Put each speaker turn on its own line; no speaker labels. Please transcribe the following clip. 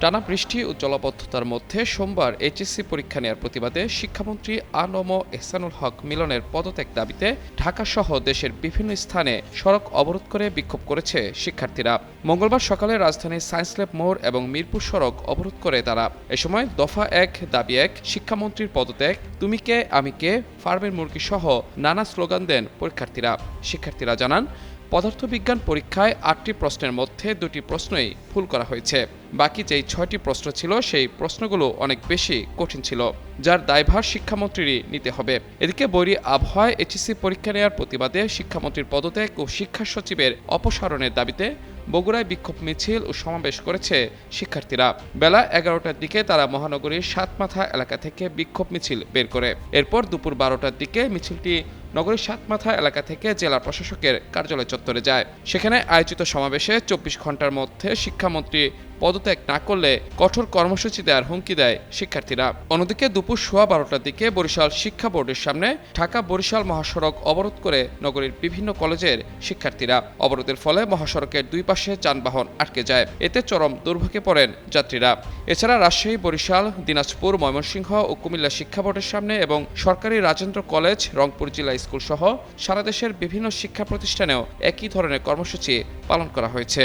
টানা বৃষ্টি ও জলাবদ্ধতার মধ্যে সোমবার এইচএসসি পরীক্ষা নেওয়ার প্রতিবাদে শিক্ষামন্ত্রী আ.ন.ম এহসানুল হক মিলনের পদত্যাগ দাবিতে ঢাকাসহ দেশের বিভিন্ন স্থানে সড়ক অবরোধ করে বিক্ষোভ করেছে শিক্ষার্থীরা। মঙ্গলবার সকালে রাজধানীর সায়েন্স ল্যাব মোড় এবং মিরপুর সড়ক অবরোধ করে তারা। এ সময় দফা ১ দাবি ১, শিক্ষামন্ত্রীর পদত্যাগ, তুমি কে আমি কে, ফার্মের মুরগি সহ নানা স্লোগান দেন পরীক্ষার্থীরা। শিক্ষার্থীরা জানান, পদার্থবিজ্ঞান পরীক্ষায় ৮টি প্রশ্নের মধ্যে 2টি প্রশ্নই ভুল করা হয়েছে। বাকি যেই 6টি প্রশ্ন ছিল সেই প্রশ্নগুলো অনেক বেশি কঠিন ছিল, যার দায়ভার শিক্ষামন্ত্রীরই নিতে হবে। এদিকে বৈরী আবহাওয়ায় এইচএসসি পরীক্ষা নেওয়ার প্রতিবাদে শিক্ষামন্ত্রীর পদত্যাগ ও শিক্ষা সচিবের অপসারণের দাবিতে বগুড়ায় বিক্ষোভ মিছিল ও সমাবেশ করেছে শিক্ষার্থীরা। বেলা 11টার দিকে তারা মহানগরীর সাতমাথা এলাকা থেকে বিক্ষোভ মিছিল বের করে। এরপর দুপুর 12টার দিকে মিছিলটি নগরীর সাতমাথা এলাকা থেকে জেলা প্রশাসকের কার্যালয় চত্বরে যায়। সেখানে আয়োজিত সমাবেশে 24 ঘন্টার মধ্যে শিক্ষামন্ত্রী পদত্যাগ না করলে কঠোর কর্মসূচি দেওয়ার হুমকি দেয় শিক্ষার্থীরা। অন্যদিকে দুপুর 12:15টার দিকে বরিশাল শিক্ষা বোর্ডের সামনে ঢাকা বরিশাল মহাসড়ক অবরোধ করে নগরীর বিভিন্ন কলেজের শিক্ষার্থীরা। অবরোধের ফলে মহাসড়কের দুই পাশে যানবাহন আটকে যায়, এতে চরম দুর্ভোগে পড়েন যাত্রীরা। এছাড়া রাজশাহী, বরিশাল, দিনাজপুর, ময়মনসিংহ ও কুমিল্লা শিক্ষা বোর্ডের সামনে এবং সরকারি রাজেন্দ্র কলেজ, রংপুর জেলা স্কুল সহ সারা দেশের বিভিন্ন শিক্ষা প্রতিষ্ঠানেও একই ধরনের কর্মসূচি পালন করা হয়েছে।